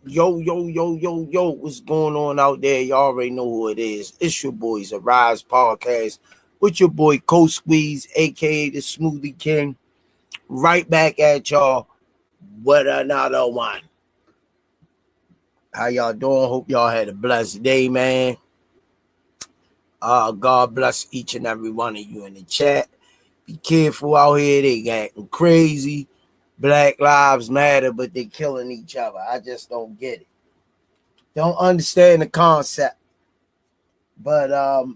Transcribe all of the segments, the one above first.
Yo, yo, yo, yo, yo, what's going on out there? Y'all already know who it is. It's your boys, Arise Podcast, with your boy Coach Squeeze, aka the Smoothie King. Right back at y'all with another one. How y'all doing? Hope y'all had a blessed day, man. God bless each and every one of you in the chat. Be careful out here, they getting crazy. Black lives matter, but they killing each other. I just don't get it. Don't understand the concept. But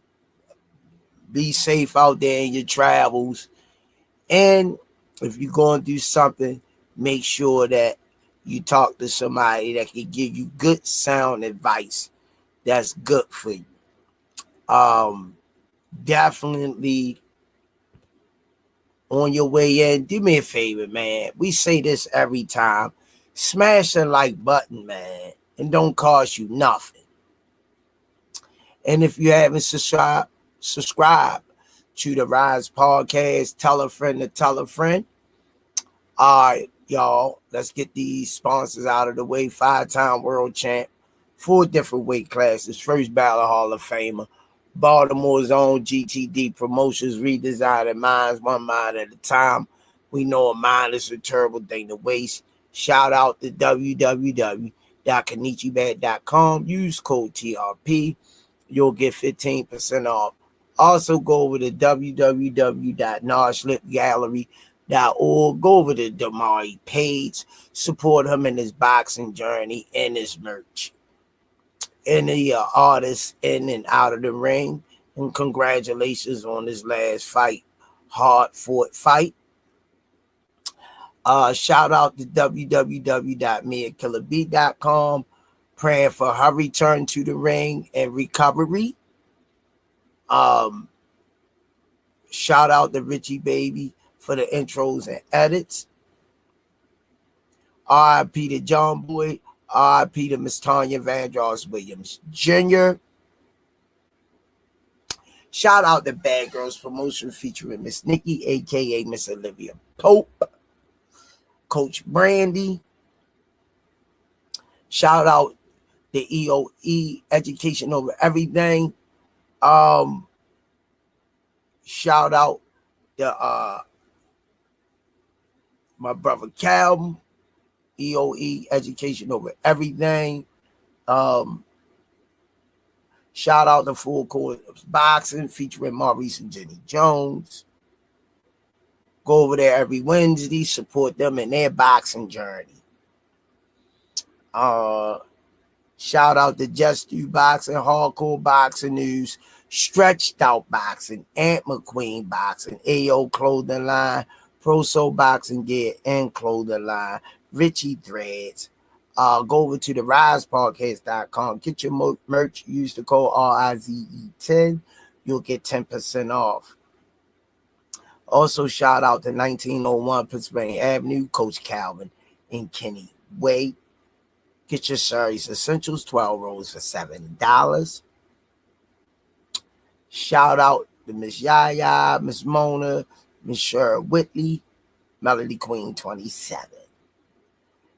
be safe out there in your travels. And if you're going to do something, make sure that you talk to somebody that can give you good sound advice that's good for you. Definitely on your way in, do me a favor, man. We say this every time. Smash the like button, man. And don't cost you nothing. And if you haven't subscribe to the Rise Podcast, tell a friend to tell a friend. All right, y'all, let's get these sponsors out of the way. 5-time world champ, 4 different weight classes, first ballot Hall of Famer, Baltimore's own GTD Promotions, redesigning minds one mind at a time. We know a mind is a terrible thing to waste. Shout out to www.kenichibad.com. Use code TRP. You'll get 15% off. Also, go over to www.NarslipGallery.org. Go over to Damari page. Support him in his boxing journey and his merch. And the artists in and out of the ring. And congratulations on his last fight. Hard-fought fight. Shout out to www.miakillerbeat.com. Praying for her return to the ring and recovery. Shout out to Richie Baby for the intros and edits. R.I.P. to John Boy. R.I.P. to Miss Tanya Vandross Williams Jr. Shout out to Bad Girls Promotion featuring Miss Nikki, a.k.a. Miss Olivia Pope. Coach Brandy. Shout out the EOE, Education Over Everything. Shout out to my brother Cal, EOE, Education Over Everything. Shout out to Full Court Boxing featuring Maurice and Jenny Jones. Go over there every Wednesday, support them in their boxing journey. Shout out to Just Do Boxing, Hardcore Boxing News, Stretched Out Boxing, Aunt McQueen Boxing, AO Clothing Line, Pro Soul Boxing Gear and Clothing Line, Richie Threads. Go over to the risepodcast.com. Get your merch. Use the code RIZE10. You'll get 10% off. Also, shout out to 1901 Pennsylvania Avenue, Coach Calvin and Kenny Way. Get your Series Essentials 12 rolls for $7. Shout out to Miss Yaya, Miss Mona, Miss Cheryl Whitley, Melody Queen 27.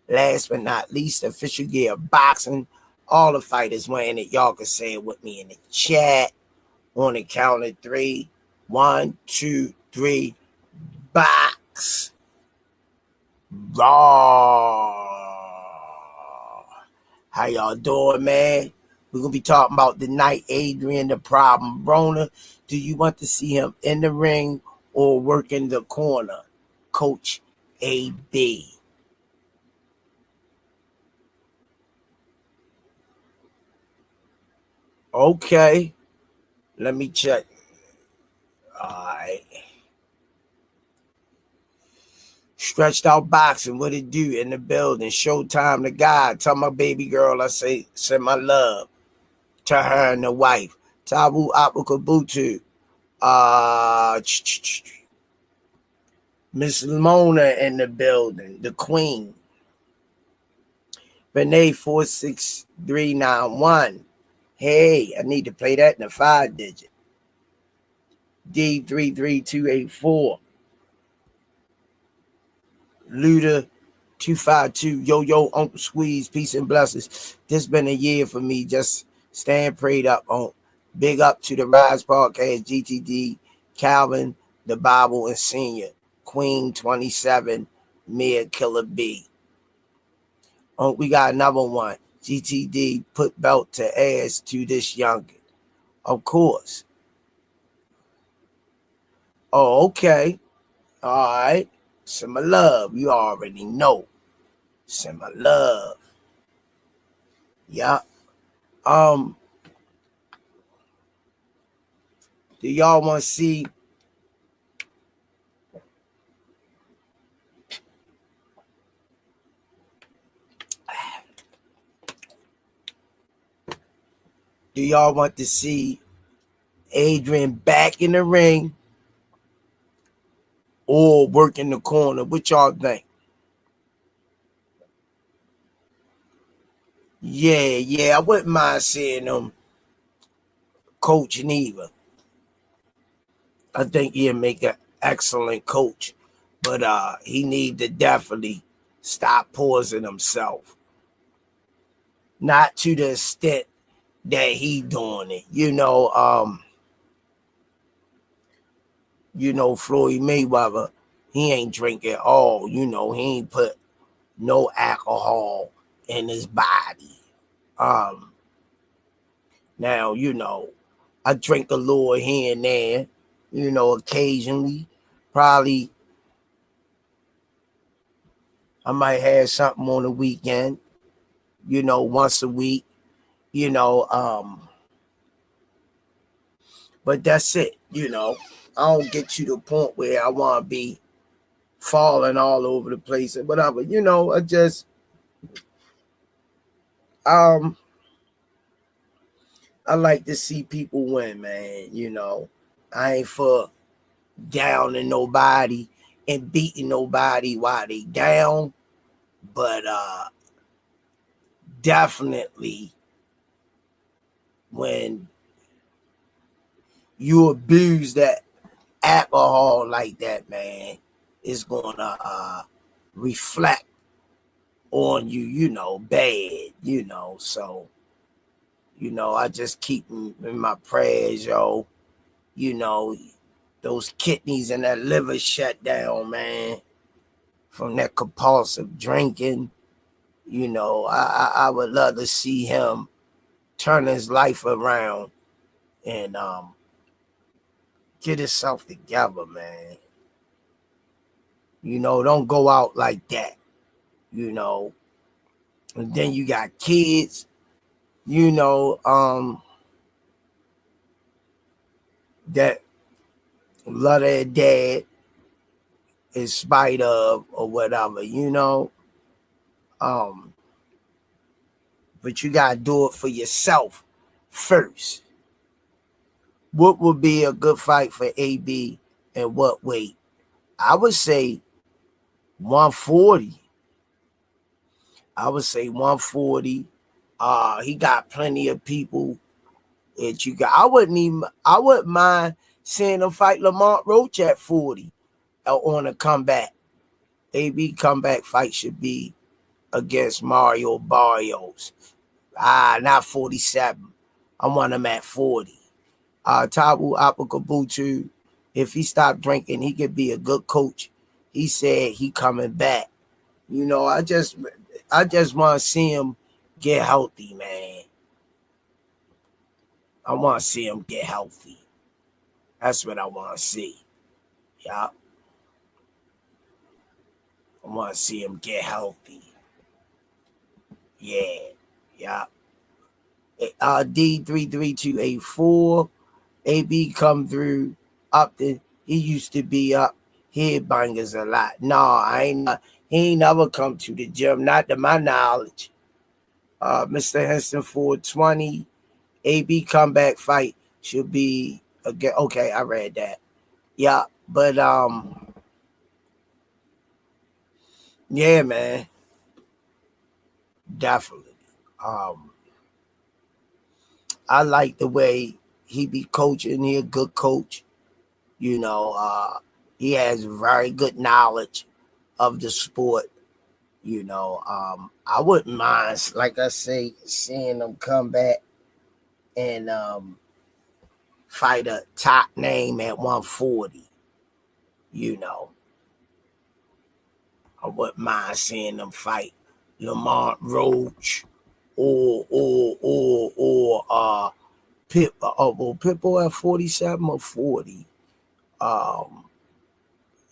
Last but not least, Official Gear Boxing. All the fighters wearing it. Y'all can say it with me in the chat. On the count of 3. 1, 2, 3. Box. Raw. How y'all doing, man? We're going to be talking about tonight, Adrian, the problem. Broner, do you want to see him in the ring or working the corner? Coach AB. Okay. Let me check. All right. Stretched Out Boxing, what it do in the building? Showtime the guy. Tell my baby girl I send my love to her and the wife. Tabu Apakabutu. Miss Mona in the building. The Queen. Renee 46391. Hey, I need to play that in a 5-digit. D33284. Luda 252. Yo, Uncle Squeeze, peace and blessings. This been a year for me. Just staying prayed up on. Big up to the Rise Podcast, GTD, Calvin, the Bible, and Senior, Queen 27, Mia Killer B. We got another one. GTD, put belt to ass to this youngin. Of course. Oh, okay. All right. Send my love. You already know. Send my love. Yeah. Do y'all want to see? Do y'all want to see Adrian back in the ring or work in the corner? What y'all think? Yeah. I wouldn't mind seeing him coaching either. I think he'll make an excellent coach, but he need to definitely stop pausing himself. Not to the extent that he doing it. Floyd Mayweather, he ain't drinking all. He ain't put no alcohol in his body. Now, I drink a little here and there, occasionally. Probably I might have something on the weekend, once a week, but that's it, I don't get to the point where I want to be falling all over the place or whatever, I just, I like to see people win, man, I ain't for downing nobody and beating nobody while they down, but definitely when you abuse that alcohol like that, man, it's gonna reflect on you, bad, so I just keep them in my prayers, yo. Those kidneys and that liver shut down, man, from that compulsive drinking. I would love to see him turn his life around and get himself together, man. Don't go out like that, and then you got kids, that love their dad in spite of or whatever, but you gotta do it for yourself first. What would be a good fight for AB and what weight? I would say 140. I would say 140. He got plenty of people that you got. I wouldn't mind seeing him fight Lamont Roach at 40 on a comeback. AB comeback fight should be against Mario Barrios. Not 47. I want him at 40. Tabu Apakabutu, if he stopped drinking, he could be a good coach. He said he coming back. I just want to see him get healthy, man. I want to see him get healthy. That's what I want to see. Yeah. I want to see him get healthy. Yeah. D33284. AB come through Upton. He used to be up headbangers a lot. He ain't never come to the gym, not to my knowledge. Mr. Henson 420. AB comeback fight should be again. Okay, I read that. Yeah, but yeah, man. Definitely. I like the way he be coaching. He a good coach. He has very good knowledge of the sport. I wouldn't mind, like I say, seeing them come back and fight a top name at 140. You know, I wouldn't mind seeing them fight Lamont Roach or Pitbull at 47 or 40. Um,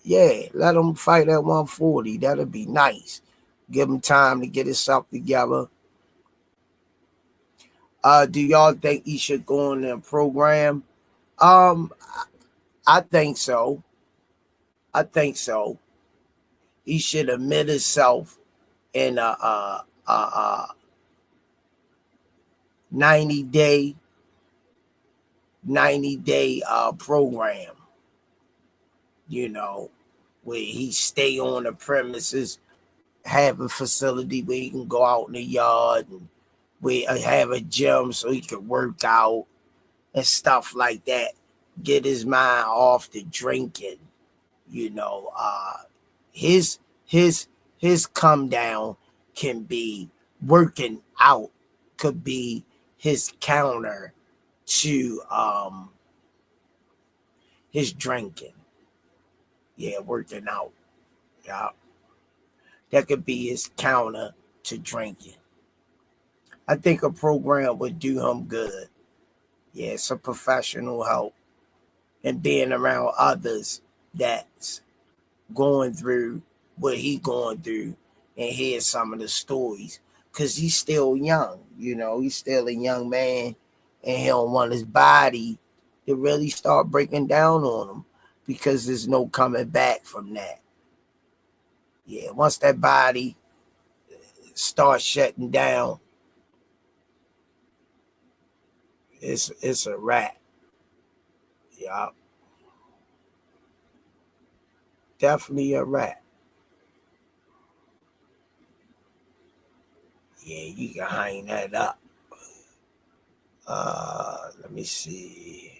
yeah, let them fight at 140. That'd be nice. Give them time to get himself together. Do y'all think he should go on the program? Um, I think so. I think so. He should admit himself in a 90 day program. Where he stay on the premises, have a facility where he can go out in the yard and where have a gym so he can work out and stuff like that. Get his mind off the drinking. His his come down can be working out, could be his counter to his drinking. Yeah, working out. Yeah. That could be his counter to drinking. I think a program would do him good. Yeah, some professional help and being around others that's going through what he going through and hear some of the stories. Because he's still young, he's still a young man and he don't want his body to really start breaking down on him because there's no coming back from that. Yeah, once that body starts shutting down, it's a wrap. Yeah. Definitely a wrap. Yeah, you can hang that up. Let me see.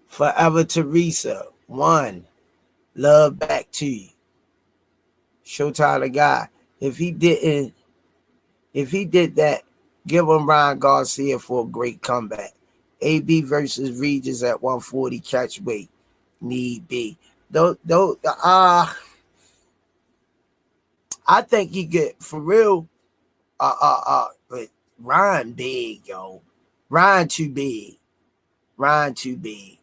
Forever Teresa, 1. Love back to you. Showtime the guy. If he did that, give him Ryan Garcia for a great comeback. AB versus Regis at 140 catch weight. Need be. I think he get for real. But Ryan big, yo. Ryan too big. Ryan too big.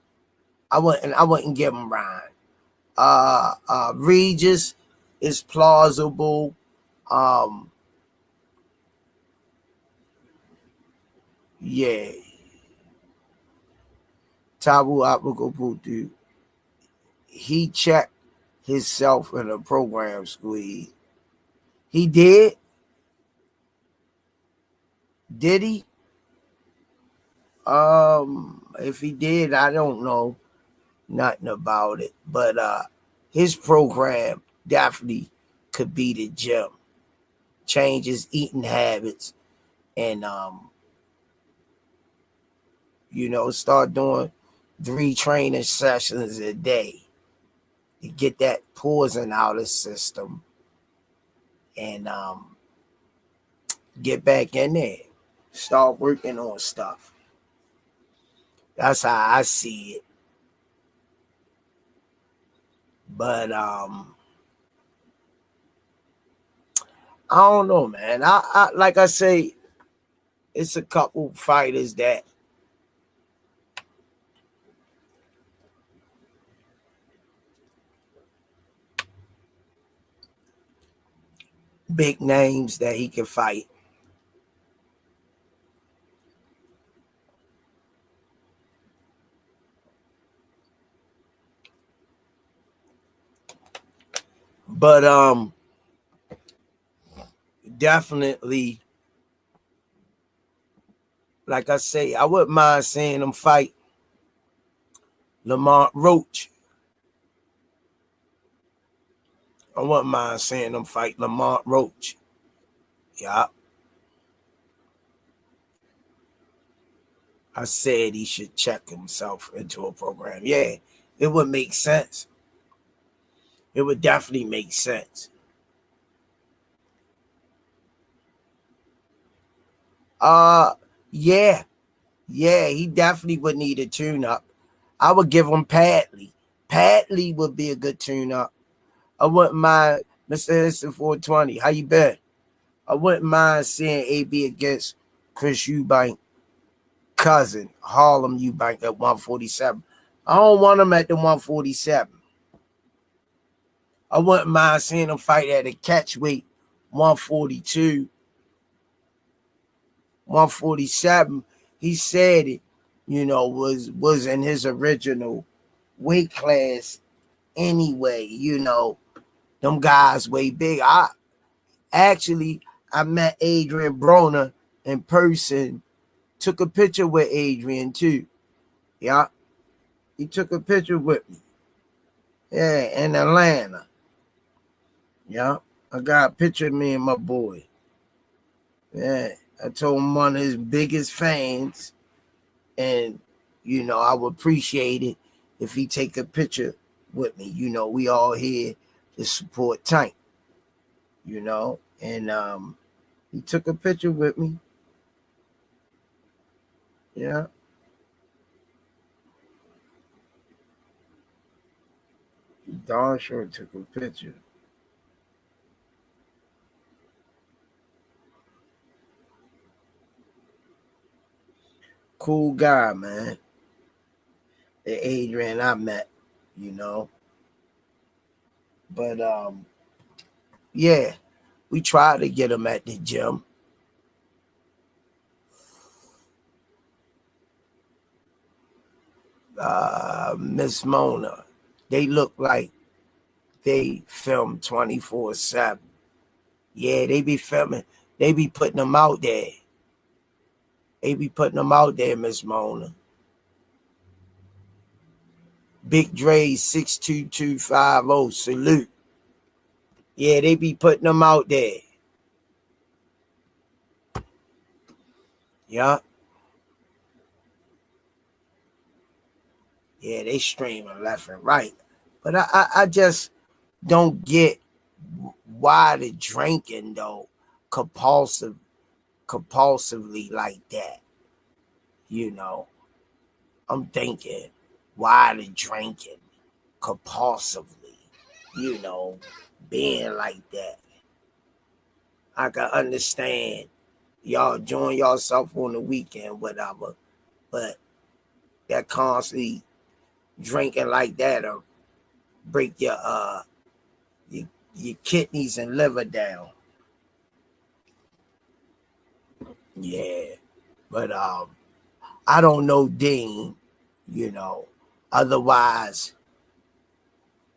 I wouldn't give him Ryan. Regis is plausible. Yeah. Tabu Abukoputu. He checked himself in a program squeeze. He did? Did he? If he did, I don't know nothing about it. But his program definitely could be the gym. Change his eating habits and start doing 3 training sessions a day to get that poison out of the system and get back in there. Start working on stuff. That's how I see it. But I don't know, man. I like I say, it's a couple fighters that big names that he can fight. But definitely, like I say, I wouldn't mind seeing him fight Lamont Roach. I wouldn't mind seeing him fight Lamont Roach. Yeah. I said he should check himself into a program. Yeah, it would make sense. It would definitely make sense. Yeah, he definitely would need a tune-up. I would give him Padley. Padley would be a good tune-up. I wouldn't mind Mr. Instant 420. How you been? I wouldn't mind seeing AB against Chris Eubank cousin, Harlem Eubank at 147. I don't want him at the 147. I wouldn't mind seeing him fight at a catch weight 142, 147. He said it, was in his original weight class anyway. Them guys way big. I met Adrian Broner in person, took a picture with Adrian too. Yeah, he took a picture with me. Yeah, in Atlanta. Yeah, I got a picture of me and my boy. Yeah, I told him one of his biggest fans, and I would appreciate it if he take a picture with me. We all here to support Tank. And he took a picture with me. Yeah. He darn sure took a picture. Cool guy, man. The Adrian I met, But yeah, we tried to get him at the gym. Miss Mona, they look like they film 24/7. Yeah, they be filming. They be putting them out there. Miss Mona. Big Dre 62250. Salute. Yeah, they be putting them out there. Yeah. Yeah, they streaming left and right. But I just don't get why the drinking though compulsively like that. I'm thinking, why the drinking compulsively, being like that. I can understand y'all enjoying yourself on the weekend, whatever, but that constantly drinking like that'll break your kidneys and liver down. Yeah. But I don't know Dean, otherwise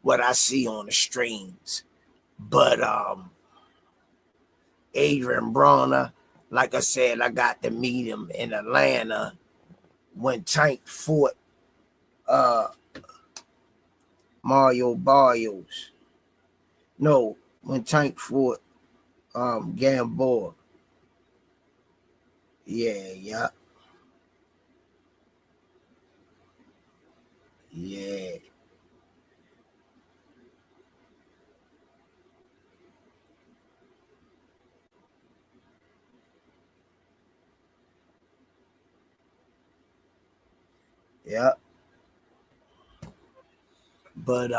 what I see on the streams. But Adrian Broner, like I said, I got to meet him in Atlanta when Tank fought Mario Barrios. No, when Tank fought Gamboa. Yeah, yeah. Yeah. Yeah. But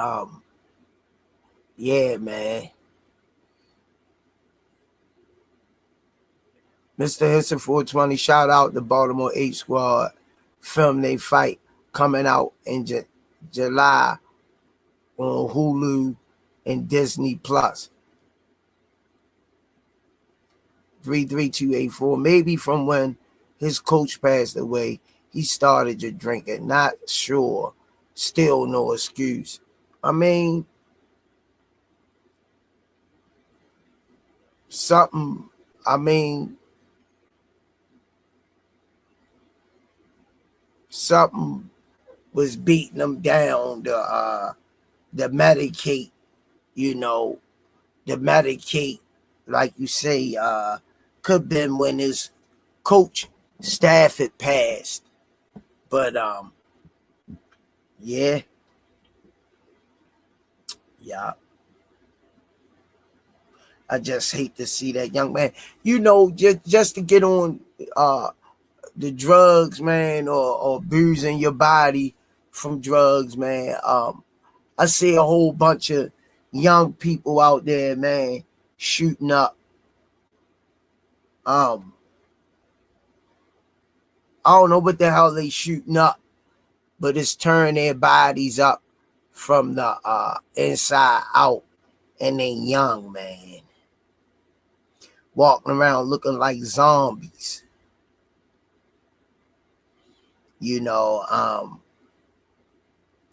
yeah, man. Mr. Henson 420, shout out the Baltimore 8 Squad. Film they fight coming out in July on Hulu and Disney Plus. 33284. Maybe from when his coach passed away, he started to drinking. Not sure. Still no excuse. I mean, something. I mean, something was beating him down to medicate, you know, the medicate, like you say, could have been when his coach staff had passed. But yeah, yeah. I just hate to see that young man, you know, just to get on the drugs, man, or boozing your body from drugs, man. I see a whole bunch of young people out there, man, shooting up. I don't know what the hell they shooting up, but it's turning their bodies up from the inside out, and they young, man, walking around looking like zombies. You know,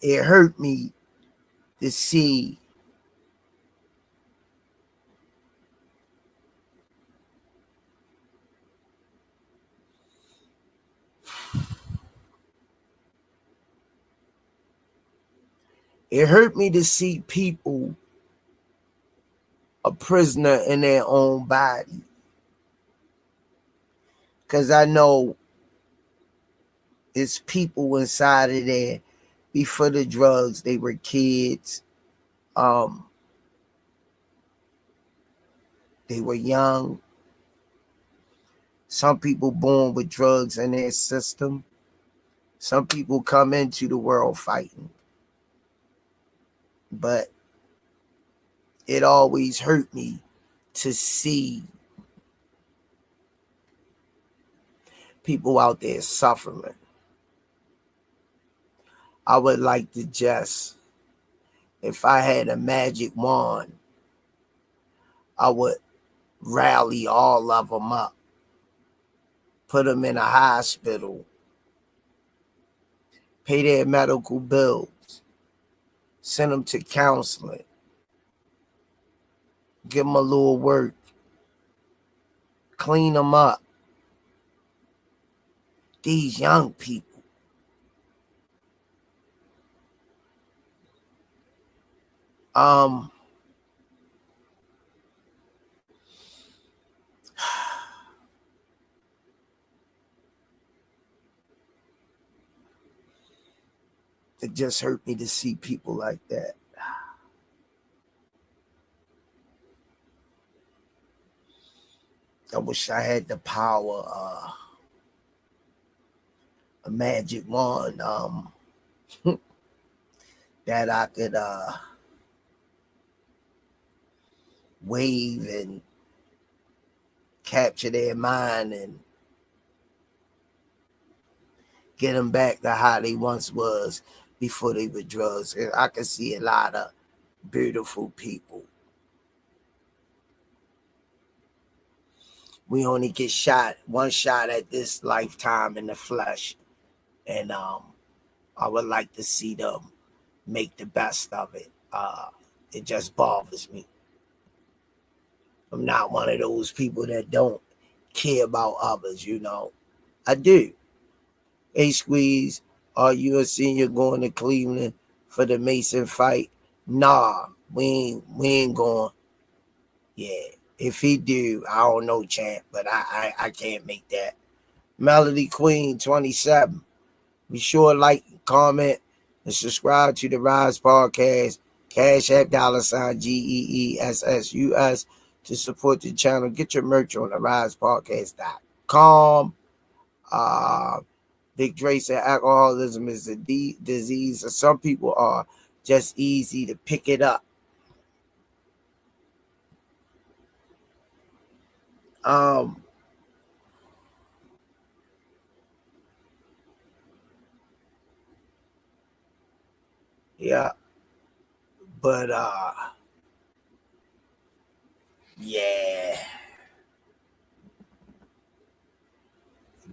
it hurt me to see people a prisoner in their own body. Because I know it's people inside of there before the drugs. They were kids. They were young. Some people born with drugs in their system. Some people come into the world fighting. But it always hurt me to see people out there suffering. I would like to just, if I had a magic wand, I would rally all of them up, put them in a hospital, pay their medical bills, send them to counseling, give them a little work, clean them up. These young people, it just hurt me to see people like that. I wish I had the power, a magic wand, that I could wave and capture their mind and get them back to how they once was before they were drugs. And I can see a lot of beautiful people. We only get one shot at this lifetime in the flesh. And I would like to see them make the best of it. It just bothers me. I'm not one of those people that don't care about others, you know. I do. Hey, Squeeze, are you a senior going to Cleveland for the Mason fight? Nah, we ain't going. Yeah, if he do, I don't know, champ, but I can't make that. Melody Queen 27. Be sure to like, comment, and subscribe to the Rise Podcast. Cash App $GEESSUS to support the channel. Get your merch on the risepodcast.com. Big Dre said alcoholism is a disease. Some people are just easy to pick it up. Yeah. But yeah.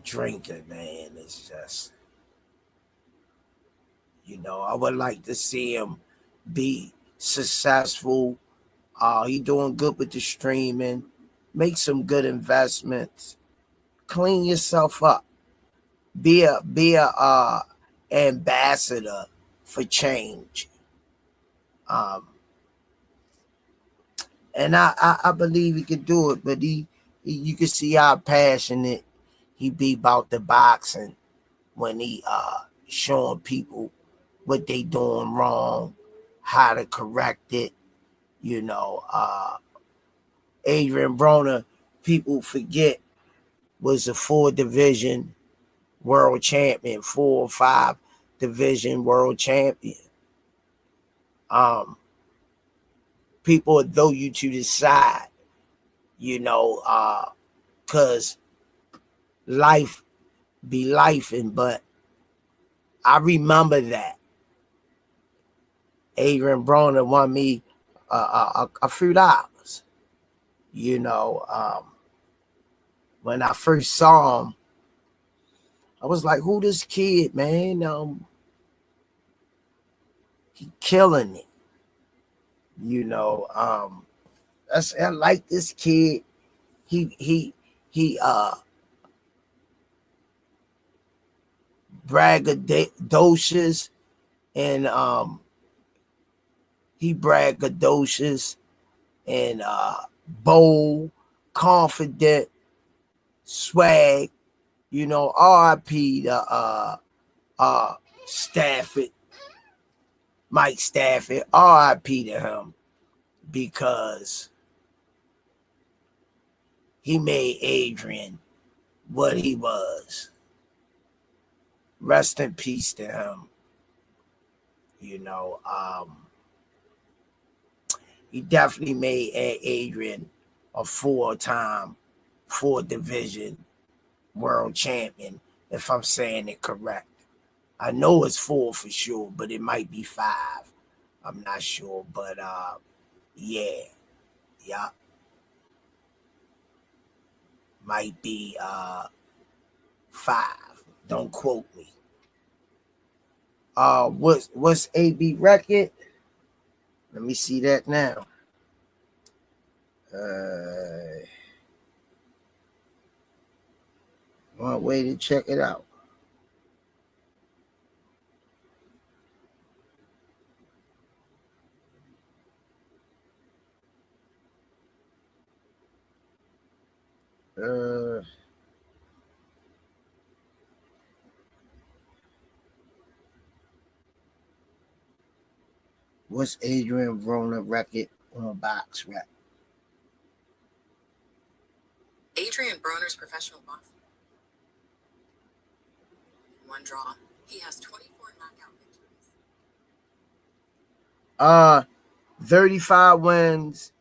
Drinking, man, it's just, you know, I would like to see him be successful. He doing good with the streaming. Make some good investments. Clean yourself up. Be a ambassador for change. And I believe he can do it, but you can see how passionate he be about the boxing when he showing people what they doing wrong, how to correct it, you know. Adrian Broner, people forget, was a 4 division world champion, 4 or 5 division world champion. People would throw you to the side, because life be lifing. But I remember that Adrian Broner won me a few dollars. When I first saw him, I was like, "Who this kid, man? He killing it." I like this kid. He braggadocious, and he braggadocious and bold, confident, swag. R.I.P. to Stafford, Mike Stafford. R.I.P. to him, because he made Adrian what he was. Rest in peace to him. He definitely made Adrian a 4-division world champion, if I'm saying it correct. I know it's 4 for sure, but it might be 5. I'm not sure, but yeah. Might be 5. Don't quote me. What's AB record? Let me see that now. One way to check it out. What's Adrian Broner record on box rec? Adrian Broner's professional boxing. 1 draw. He has 24 knockout victories. 35 wins,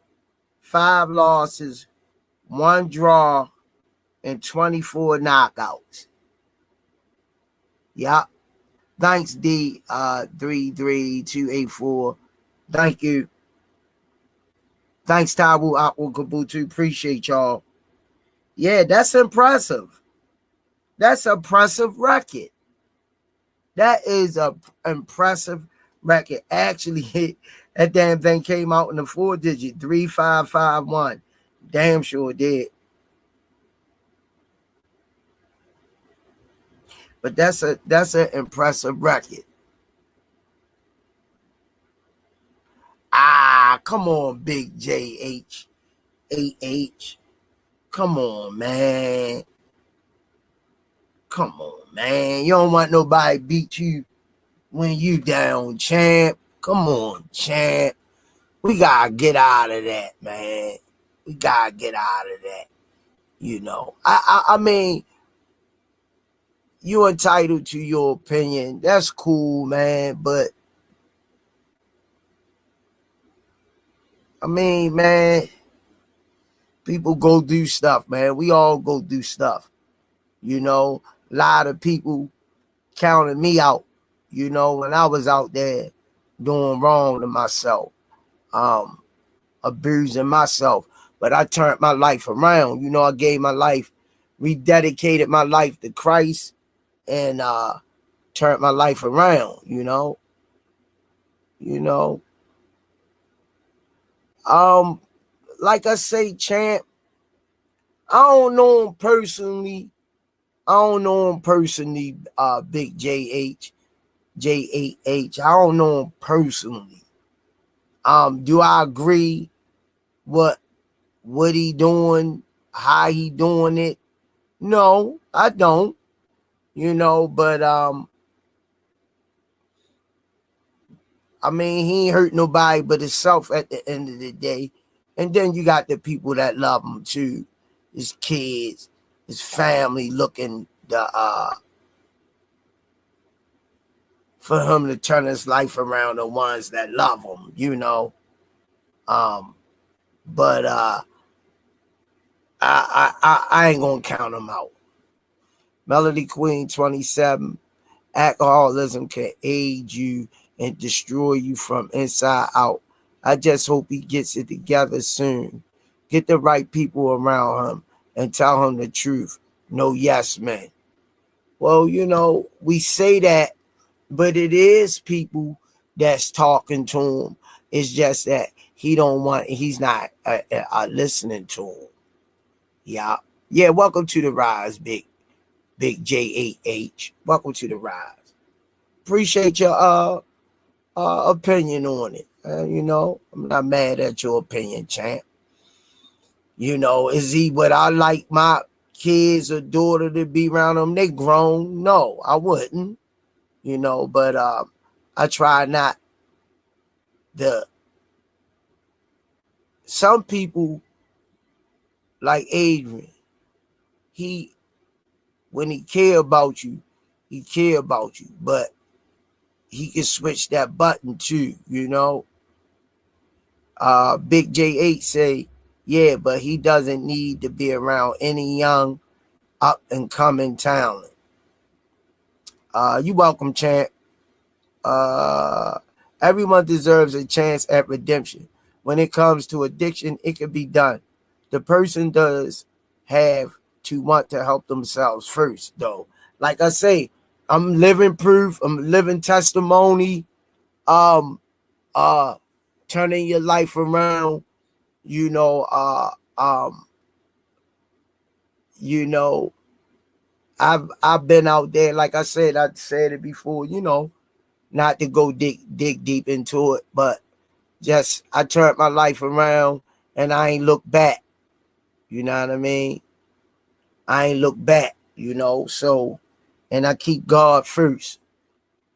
5 losses, 1 draw, and 24 knockouts. Yep. Thanks, D 33284. Thank you. Thanks, Tabu Aqua Kabutu. Appreciate y'all. Yeah, that's impressive. That's an impressive record. That is an impressive record. Actually, that damn thing came out in the 4-digit 3551. Damn sure did. But that's an impressive record. Come on, Big JH. AH. Come on, man. Come on, man. You don't want nobody beat you when you down, champ. Come on, champ. We gotta get out of that, man. We gotta get out of that. I mean, you're entitled to your opinion. That's cool, man. But I mean, man, people go do stuff, man. We all go do stuff. A lot of people counted me out, when I was out there doing wrong to myself, abusing myself. But I turned my life around. I gave my life, rededicated my life to Christ, and turned my life around, like I say, champ, I don't know him personally. Big JH, J8H. I don't know him personally. Do I agree what he doing, how he doing it? No, I don't. But I mean, he ain't hurt nobody but himself at the end of the day. And then you got the people that love him too, his kids, his family, looking for him to turn his life around, the ones that love him, you know. But I ain't gonna count him out. Melody Queen 27. Alcoholism can aid you and destroy you from inside out. I just hope he gets it together soon. Get the right people around him and tell him the truth. No yes men. Well, you know, we say that, but it is people that's talking to him. It's just that he's not listening to him. Yeah. Yeah, welcome to the rise, Big J8H. Welcome to the rise. Appreciate your opinion on it. You know, I'm not mad at your opinion, champ. You know, is he what I like my kids or daughter to be around them? They grown. No, I wouldn't. You know, but I try not to. Some people like Adrian, when he care about you, he care about you, but he can switch that button too, you know. Big J8 say, yeah, but he doesn't need to be around any young up and coming talent. You welcome, champ. Everyone deserves a chance at redemption. When it comes to addiction, it can be done. The person does have to want to help themselves first, though. Like I say, I'm living proof. I'm living testimony. Turning your life around. You know, I've been out there. Like I said it before. You know, not to go dig deep into it, but just I turned my life around and I ain't look back. You know what I mean? I ain't look back, you know, so, and I keep God first,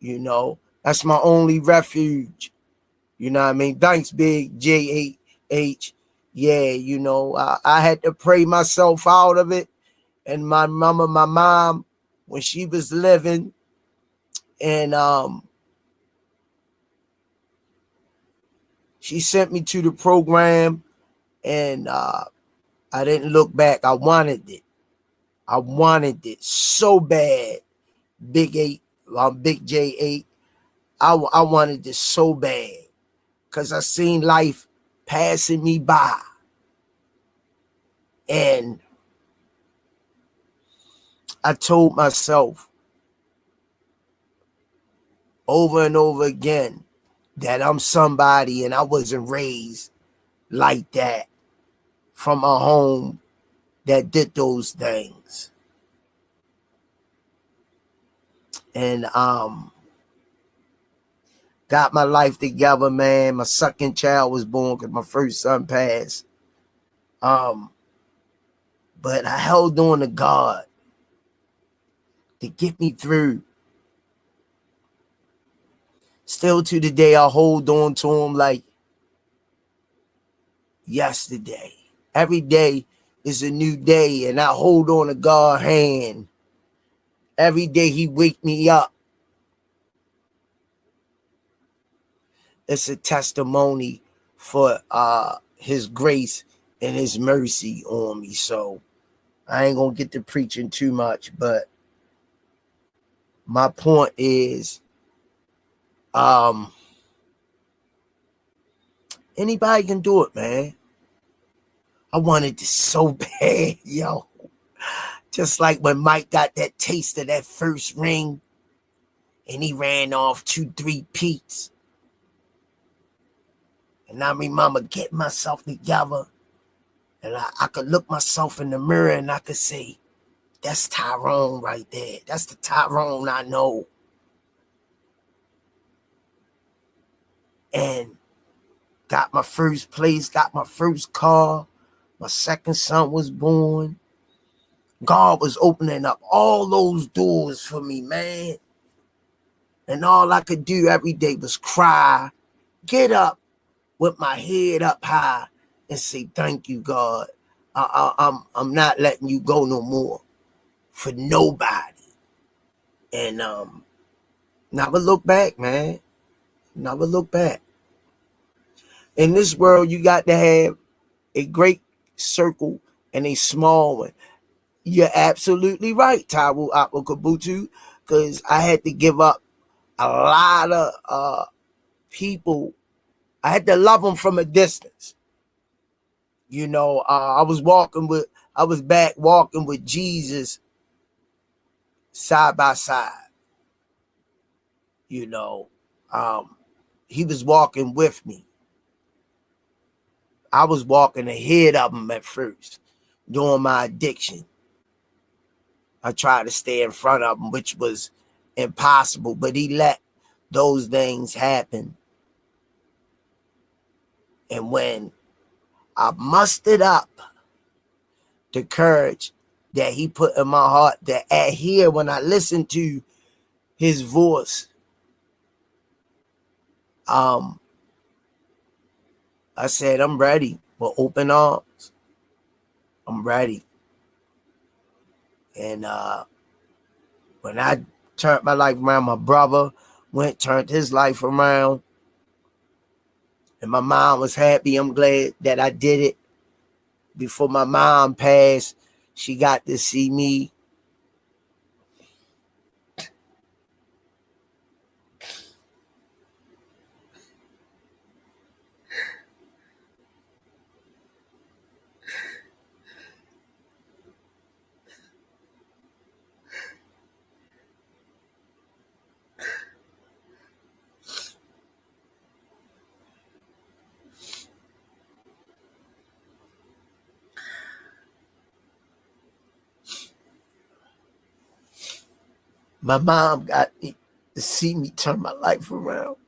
you know. That's my only refuge. You know what I mean? Thanks, Big J8H. Yeah, you know, I had to pray myself out of it. And my mom, when she was living, and she sent me to the program, and I didn't look back. I wanted it. I wanted it so bad. Big J8. I wanted this so bad because I seen life passing me by. And I told myself over and over again that I'm somebody and I wasn't raised like that from a home that did those things. And got my life together, man. My second child was born because my first son passed. But I held on to God to get me through. Still to the day, I hold on to him like yesterday. Every day is a new day, and I hold on to God's hand. Every day he wake me up. It's a testimony for his grace and his mercy on me. So I ain't gonna get to preaching too much, but my point is anybody can do it, man. I wanted this so bad, yo. Just like when Mike got that taste of that first ring and he ran off 2-3 peats. And I remember getting myself together and I could look myself in the mirror and I could say, that's Tyrone right there. That's the Tyrone I know. And got my first place, got my first car. My second son was born. God was opening up all those doors for me, man. And all I could do every day was cry, get up with my head up high, and say, thank you, God. I'm not letting you go no more for nobody. And never look back, man. Never look back. In this world, you got to have a great circle and a small one. You're absolutely right, Taiwo Akabutu, because I had to give up a lot of people. I had to love them from a distance. You know, I was back walking with Jesus side by side. You know, he was walking with me. I was walking ahead of him at first, during my addiction. I tried to stay in front of him, which was impossible, but he let those things happen. And when I mustered up the courage that he put in my heart to adhere when I listened to his voice, I said, I'm ready with open arms. I'm ready. And when I turned my life around, my brother turned his life around. And my mom was happy. I'm glad that I did it. Before my mom passed, she got to see me. My mom got me to see me turn my life around.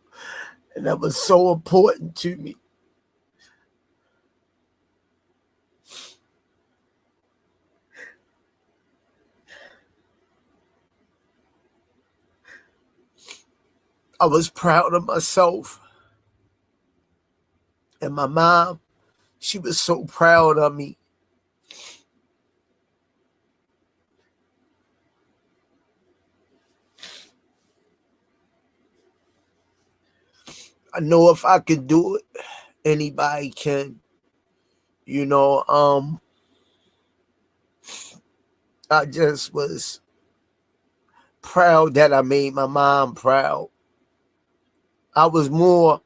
And that was so important to me. I was proud of myself. And my mom, she was so proud of me. I know if I could do it, anybody can. You know, I just was proud that I made my mom proud. I was more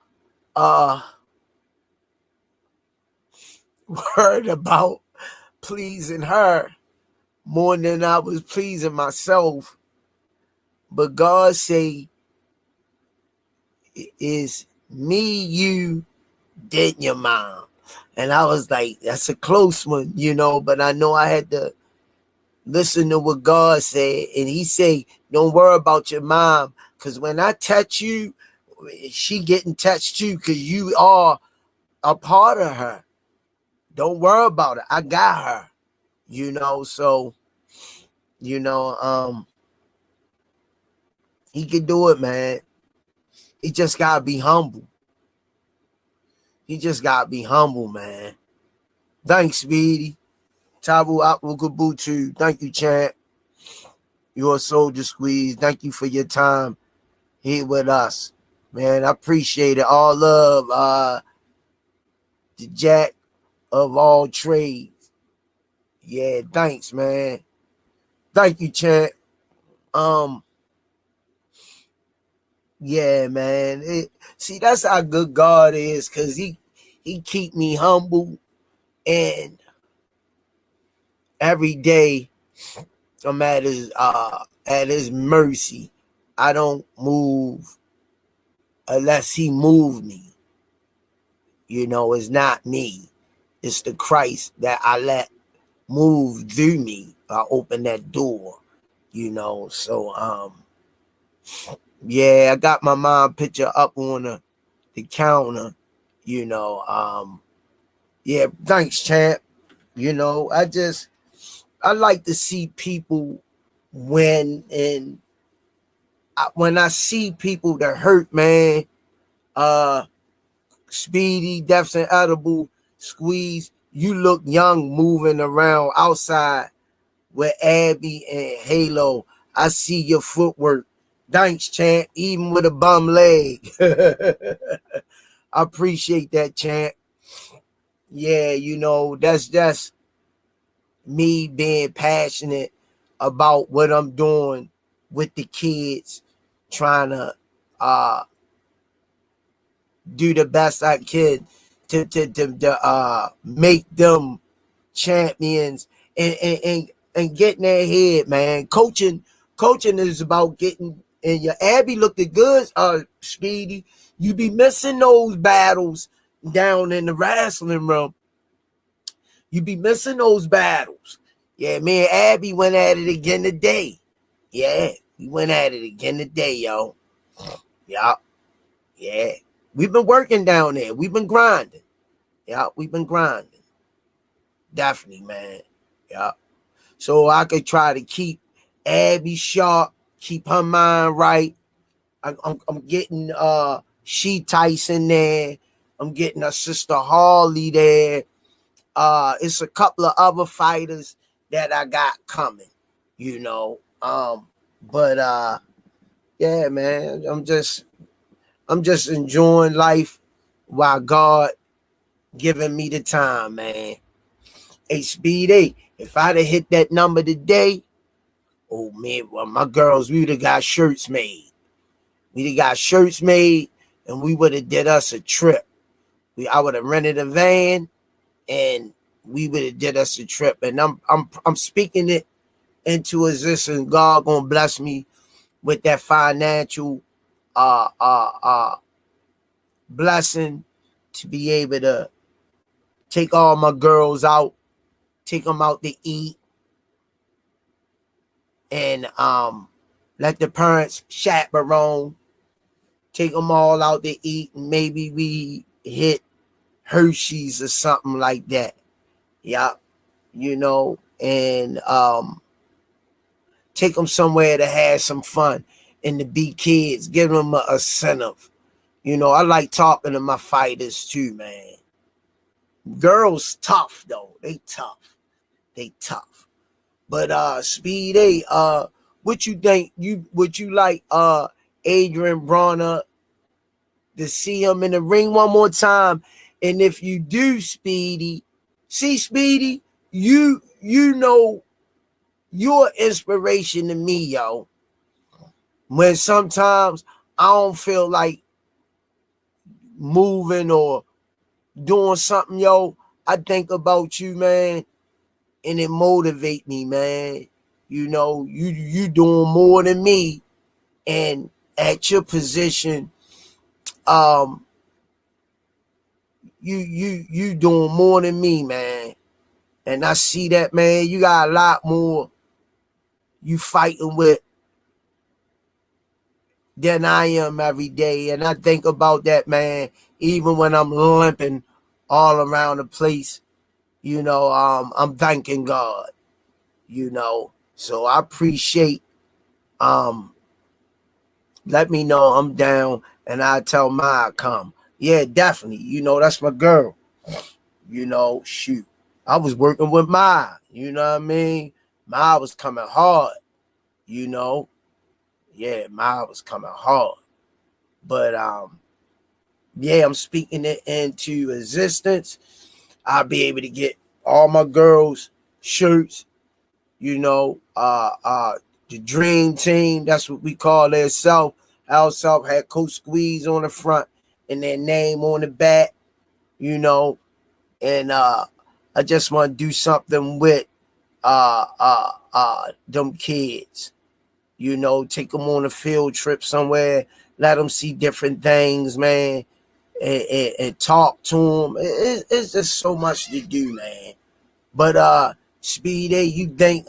worried about pleasing her more than I was pleasing myself. But God say, is me, you, then your mom. And I was like, that's a close one, you know, but I know I had to listen to what God said. And he say, don't worry about your mom, because when I touch you, she getting touched too, because you are a part of her. Don't worry about it. I got her, you know. So, you know, he can do it, man. He just gotta be humble. He just gotta be humble, man. Thanks, Speedy. Tabu Akubutu. Thank you, champ. You're a soldier squeeze. Thank you for your time here with us. Man, I appreciate it. All love, the Jack of all trades. Yeah, thanks, man. Thank you, champ. Yeah, man. See, that's how good God is, because he keep me humble, and every day I'm at his mercy. I don't move unless he move me. You know, it's not me. It's the Christ that I let move through me. I open that door, you know. So yeah, I got my mom picture up on the counter, you know. Yeah, thanks, champ. You know, I like to see people win, and when I see people that hurt, man, Speedy, Deaths and Edible, Squeeze, you look young moving around outside with Abby and Halo. I see your footwork. Thanks, champ, even with a bum leg. I appreciate that, champ. Yeah, that's just me being passionate about what I'm doing with the kids, trying to do the best I can to make them champions and get in their head, man. Coaching is about getting in your Abby looking good, Speedy. You be missing those battles down in the wrestling room. You be missing those battles. Yeah, me and Abby went at it again today. Yeah, we went at it again today, yo. Yeah, yeah. We've been working down there. We've been grinding. Yeah, we've been grinding. Definitely, man. Yeah. So I could try to keep Abby sharp, keep her mind right. I'm getting She Tyson there. I'm getting her sister Harley there. It's a couple of other fighters that I got coming, But yeah, man, I'm just enjoying life while God giving me the time, man. Hey, Speedy, if I'd have hit that number today, oh man, well, my girls, we would have got shirts made. We'd have got shirts made, and we would have did us a trip. I would have rented a van, and we would have did us a trip. And I'm speaking it into existence. God gonna bless me with that financial blessing to be able to take all my girls out, take them out to eat, and let the parents chaperone, take them all out to eat, and maybe we hit Hershey's or something like that. Yeah, and take them somewhere to have some fun and to be kids, give them a incentive. I like talking to my fighters too, man. Girls tough though. They tough. But Speedy, what you think? Would you like Adrian Broner to see him in the ring one more time? And if you do, Speedy, you know you're inspiration to me, yo. When sometimes I don't feel like moving or doing something, yo, I think about you, man, and it motivate me, man. You doing more than me, and at your position, you doing more than me, man. And I see that, man. You got a lot more you fighting with than I am every day. And I think about that, man, even when I'm limping all around the place, I'm thanking God, So I appreciate, let me know I'm down and I tell Ma come. Yeah, definitely. That's my girl. Shoot. I was working with Ma, you know what I mean? Ma was coming hard, Yeah, Ma was coming hard. But yeah, I'm speaking it into existence. I'll be able to get all my girls shirts, the dream team, that's what we call themselves. Ourselves had Coach Squeeze on the front and their name on the back, and I just want to do something with them kids, take them on a field trip somewhere, let them see different things, man, and talk to them. It's just so much to do, man. But Speedy, you think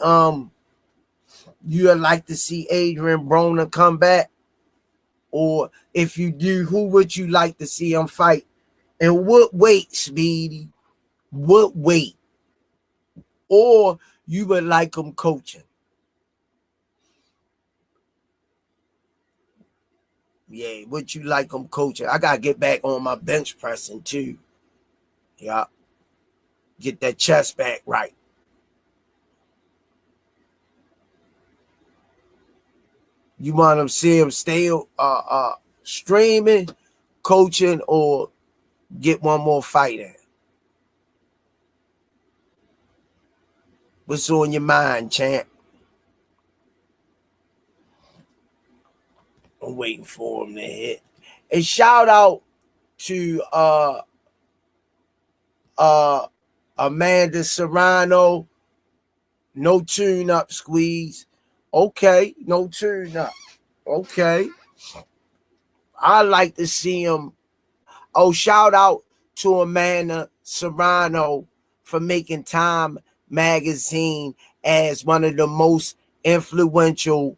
you'd like to see Adrian Broner come back? Or if you do, who would you like to see him fight? And what weight, Speedy? What weight? Or you would like him coaching? Yeah, would you like him coaching? I gotta get back on my bench pressing too. Yeah. Get that chest back right. You want to see him stay streaming, coaching, or get one more fight in? What's on your mind, champ? I'm waiting for him to hit. And shout out to Amanda Serrano. No tune up squeeze. Okay, no tune up. Okay. I like to see him. Oh, shout out to Amanda Serrano for making Time Magazine as one of the most influential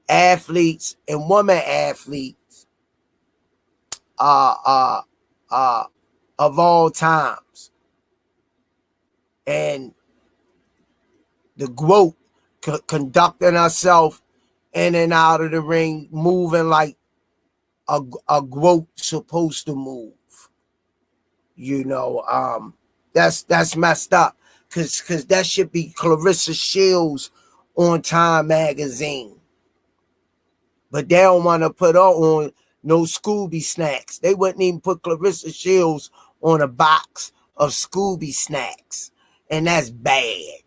athletes and woman athletes uh, uh, of all times. And the growth, conducting herself in and out of the ring, moving like a growth supposed to move. You know, that's messed up. Cause that should be Clarissa Shields on Time Magazine. But they don't want to put her on no Scooby snacks. They wouldn't even put Clarissa Shields on a box of Scooby snacks. And that's bad.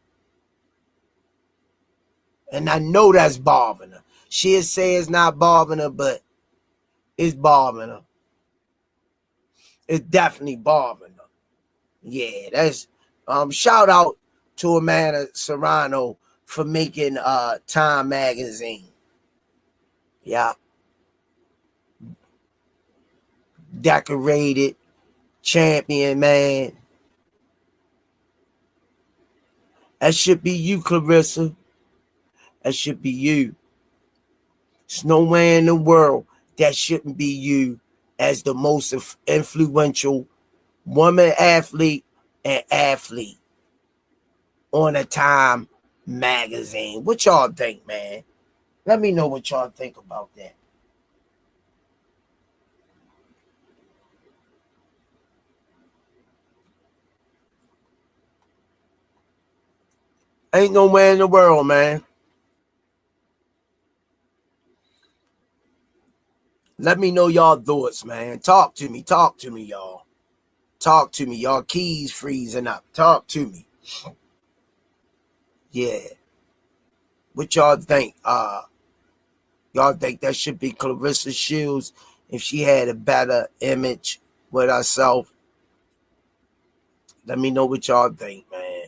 And I know that's bothering her. She'll say it's not bothering her, but it's bothering her. It's definitely bothering her. Yeah, that's shout out to Amanda Serrano for making Time Magazine. Yeah. Decorated champion, man. That should be you, Clarissa. That should be you. There's nowhere in the world that shouldn't be you as the most influential woman athlete and athlete on a Time Magazine. What y'all think, man? Let me know what y'all think about that. Ain't nowhere in the world, man. Let me know y'all thoughts, man. Talk to me, y'all. Talk to me, y'all. Keys freezing up. Talk to me. Yeah. What y'all think? Y'all think that should be Clarissa Shields if she had a better image with herself? Let me know what y'all think, man.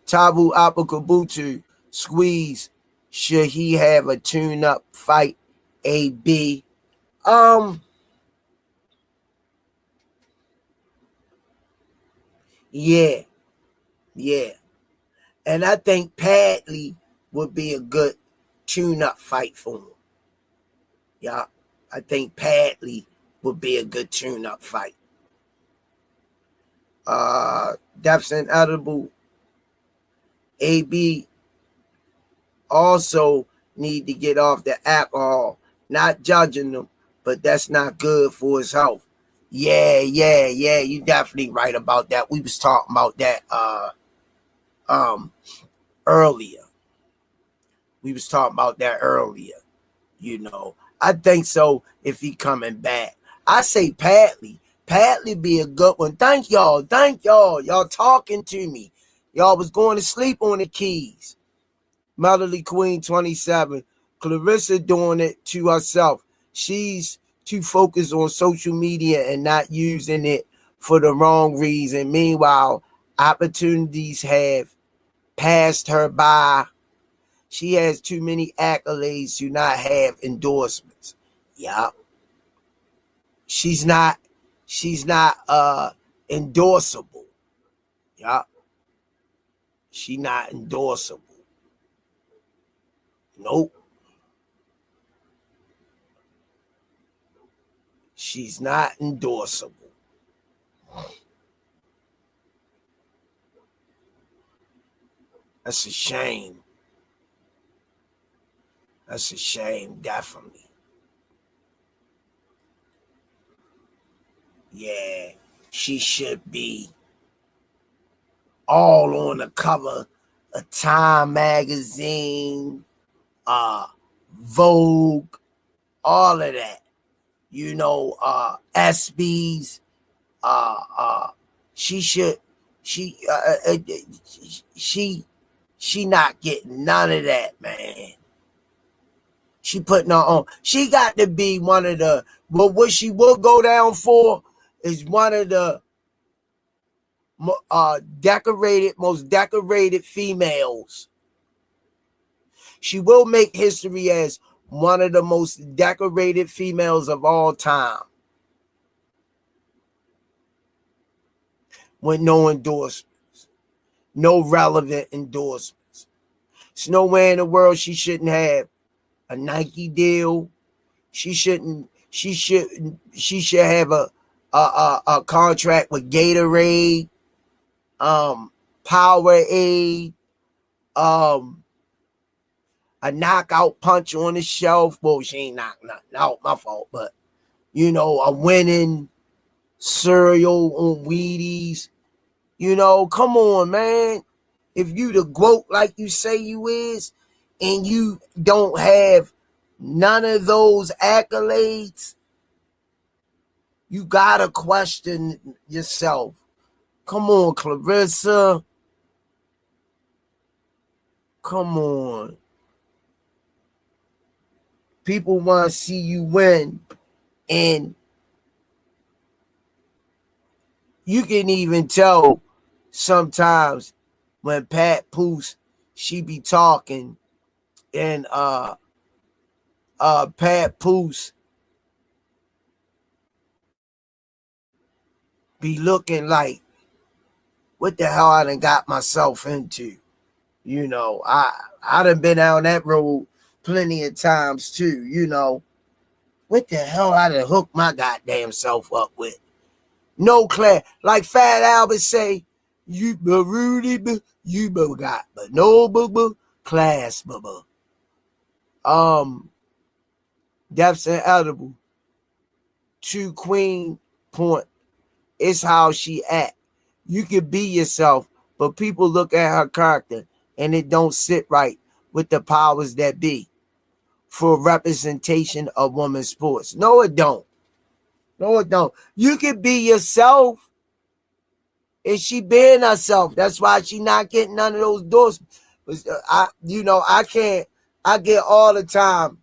Tabu Apakabutu squeeze. Should he have a tune-up fight? AB. Yeah. Yeah. And I think Padley would be a good tune-up fight for him. Yeah. I think Padley would be a good tune-up fight. Deaths and Edible. AB also need to get off the alcohol. Not judging them, but that's not good for his health. Yeah. You definitely right about that. We was talking about that earlier. You know, I think so if he coming back. I say Padley. Padley be a good one. Thank y'all. Y'all talking to me. Y'all was going to sleep on the keys. Melody Queen 27. Clarissa doing it to herself. She's too focused on social media and not using it for the wrong reason. Meanwhile, opportunities have passed her by. She has too many accolades to not have endorsements. Yeah. She's not endorsable. Yeah. She not endorsable. Nope. She's not endorsable. That's a shame. Definitely. Yeah, she should be all on the cover of Time magazine, Vogue, all of that. SBs. She should. She. She not getting none of that, man. She putting her on. She got to be one of the. But what she will go down for is one of the most decorated females. She will make history as one of the most decorated females of all time. With no endorsements, no relevant endorsements. There's nowhere in the world she shouldn't have a Nike deal. She should have a contract with Gatorade, Powerade, a knockout punch on the shelf. Well, she ain't knocked nothing out, my fault, but a winning cereal on Wheaties. Come on, man. If you the GOAT like you say you is, and you don't have none of those accolades, you gotta question yourself. Come on, Clarissa. Come on. People want to see you win, and you can even tell sometimes when Pat Poose, she be talking, and Pat Poose be looking like, what the hell I done got myself into? I done been down that road plenty of times too. What the hell I done hooked my goddamn self up with? No class. Like Fat Albert say, you Rudy, you got, but no class, That's inedible. To Queen point, it's how she act. You can be yourself, but people look at her character and it don't sit right with the powers that be for representation of women's sports. No, it don't. No, it don't. You can be yourself. And she being herself. That's why she not getting none of those doors. I get all the time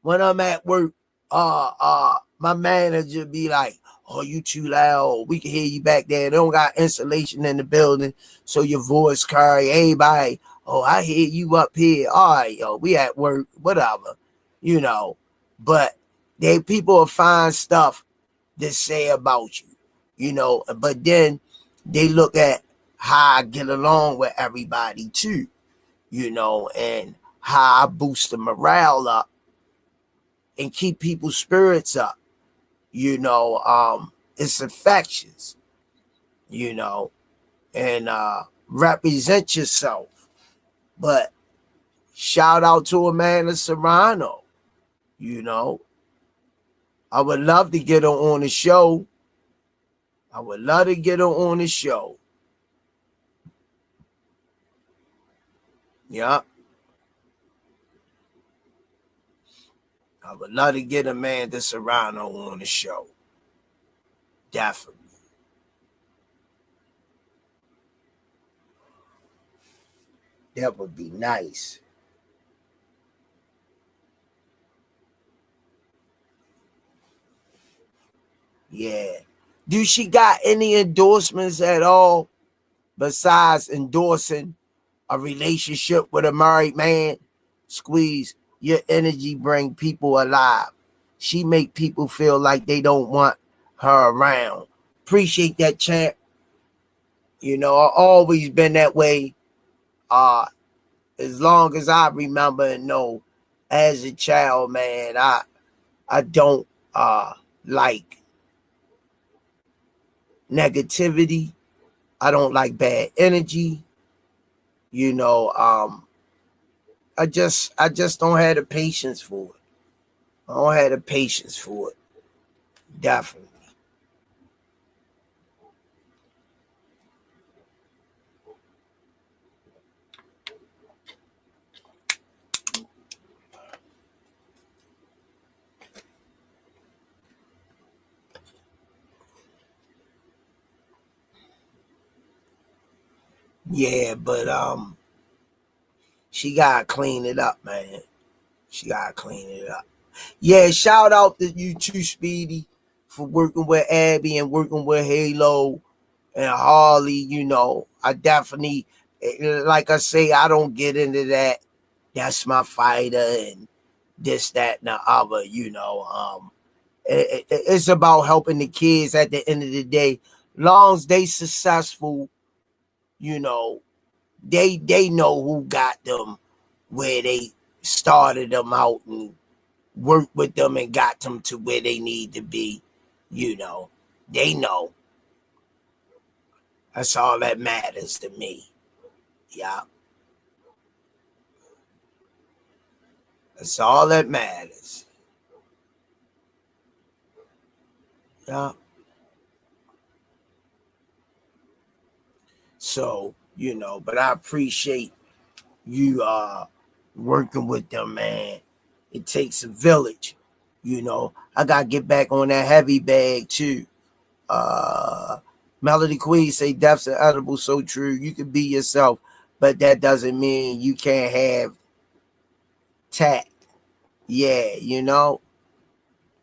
when I'm at work, my manager be like, oh, you too loud. We can hear you back there. They don't got insulation in the building, so your voice carry everybody. Oh, I hear you up here. All right, yo, we at work, whatever, But people will find stuff to say about you, But then they look at how I get along with everybody too, and how I boost the morale up and keep people's spirits up. It's infectious, and represent yourself. But shout out to Amanda Serrano. I would love to get her on the show. I would love to get her on the show. Yeah. I would love to get Amanda Serrano on the show. Definitely. That would be nice. Yeah. Do she got any endorsements at all besides endorsing a relationship with a married man? Squeeze, your energy bring people alive. She make people feel like they don't want her around. Appreciate that, champ. I always been that way. As long as I remember and know, as a child, man, I don't like negativity. I don't like bad energy. I just don't have the patience for it. I don't have the patience for it. Definitely. Yeah, but she gotta clean it up, man. She gotta clean it up. Yeah, shout out to you too, Speedy, for working with Abby and working with Halo and Harley. I definitely, like I say, I don't get into that. That's my fighter and this, that, and the other. It's about helping the kids at the end of the day. Long as they successful, you know, they know who got them where they started them out and worked with them and got them to where they need to be. They know. That's all that matters to me. Yeah. That's all that matters. Yeah. So, but I appreciate you working with them, man. It takes a village. I gotta get back on that heavy bag too. Uh Melody Queen say death's inedible, so true. You can be yourself, but that doesn't mean you can't have tact. Yeah,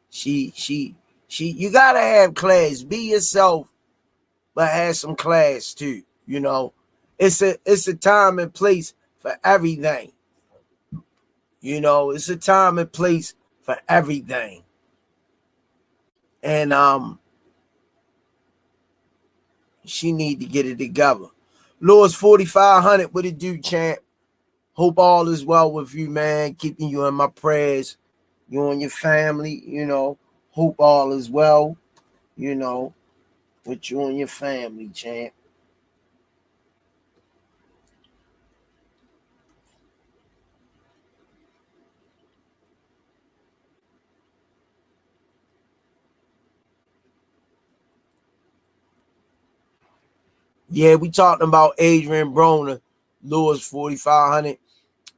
she you gotta have class. Be yourself, but have some class too. It's a time and place for everything. It's a time and place for everything. And she need to get it together. Lord's 4500, what it do, champ? Hope all is well with you, man. Keeping you in my prayers. You and your family, Hope all is well, with you and your family, champ. Yeah, we talking about Adrian Broner, Lewis 4500.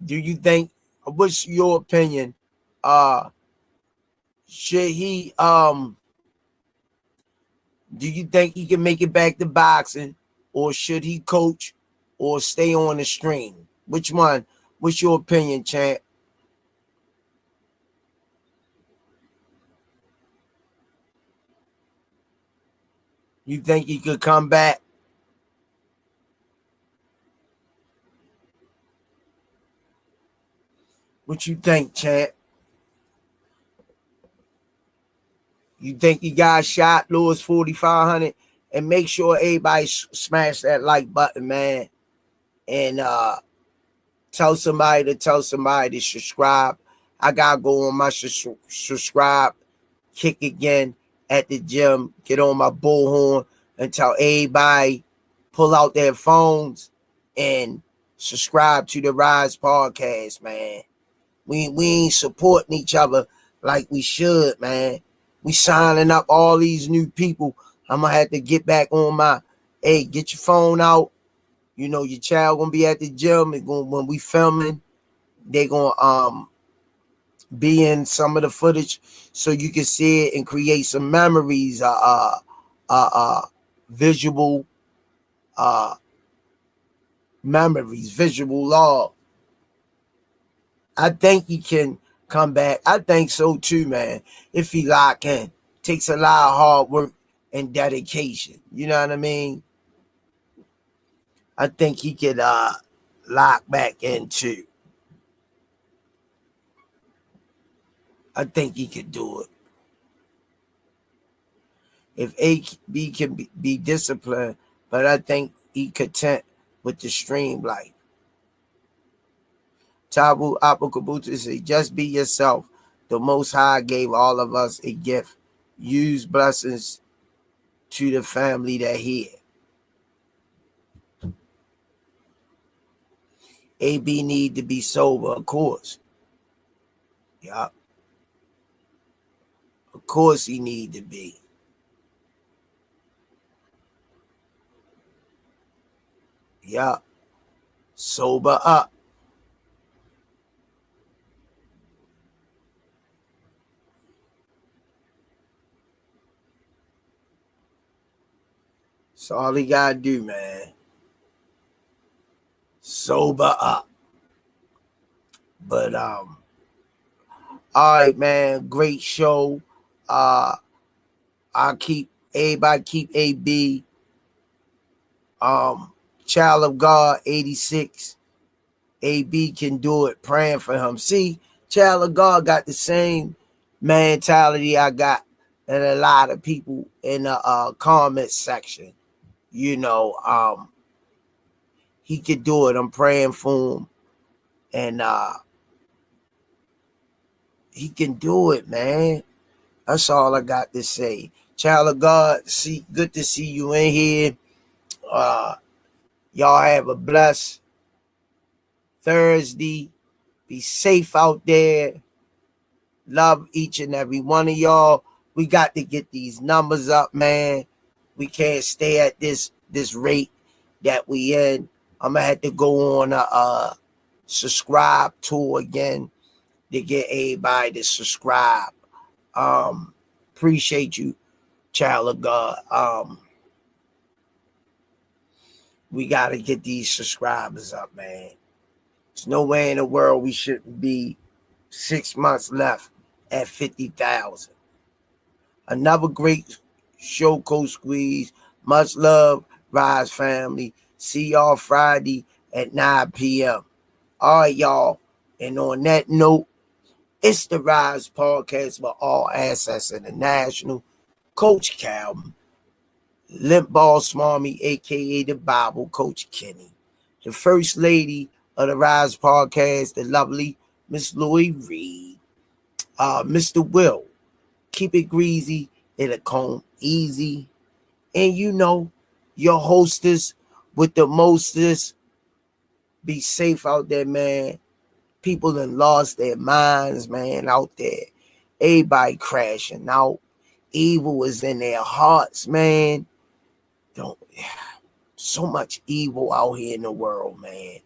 Do you think, what's your opinion? Should he do you think he can make it back to boxing, or should he coach or stay on the stream? Which one? What's your opinion, champ? You think he could come back? What you think, champ? You think he got shot, Lewis 4500? And make sure everybody smash that like button, man. And tell somebody to subscribe. I gotta go on my subscribe kick again at the gym, get on my bullhorn and tell everybody pull out their phones and subscribe to the Rise Podcast, man. We ain't supporting each other like we should, man. We signing up all these new people. I'm gonna have to get back on my, hey, get your phone out. Your child gonna be at the gym and when we filming, they gonna be in some of the footage so you can see it and create some memories, visual memories, visual law. I think he can come back. I think so too, man. If he lock in, takes a lot of hard work and dedication. You know what I mean? I think he could lock back into. I think he could do it. If AB can be disciplined, but I think he content with the stream life. Tabu Apokabutu say, just be yourself. The Most High gave all of us a gift. Use blessings to the family that here. AB need to be sober, of course. Yeah. Of course he need to be. Yeah. Sober up. That's all he gotta do, man. Sober up. But all right, man. Great show. Everybody keep AB. Child of God 86. AB can do it. Praying for him. See, Child of God got the same mentality I got and a lot of people in the comment section. You know, he could do it. I'm praying for him. And he can do it, man. That's all I got to say. Child of God, good to see you in here. Y'all have a blessed Thursday. Be safe out there. Love each and every one of y'all. We got to get these numbers up, man. We can't stay at this rate that we in. I'm gonna have to go on a subscribe tour again to get everybody to subscribe. Appreciate you, child of God. We gotta get these subscribers up, man. There's no way in the world we shouldn't be 6 months left at 50,000. Another great show, Coach Squeeze. Much love, Rise family. See y'all Friday at 9 p.m. All right, y'all. And on that note, it's the Rise Podcast for All Access International. Coach Calvin, Limp Ball Smarmy, a.k.a. the Bible, Coach Kenny. The First Lady of the Rise Podcast, the lovely Miss Louie Reed. Mr. Will, keep it greasy, it'll come easy. And you know, your hostess with the mostest. Be safe out there, man. People done lost their minds, man, out there. Everybody crashing out. Evil is in their hearts, man. So much evil out here in the world, man.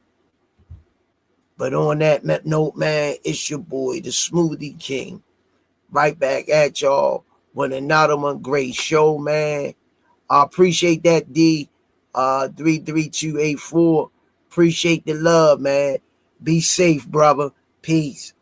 But on that note, man, it's your boy, the Smoothie King. Right back at y'all with another one great show, man. I appreciate that, D. 33284. Appreciate the love, man. Be safe, brother. Peace.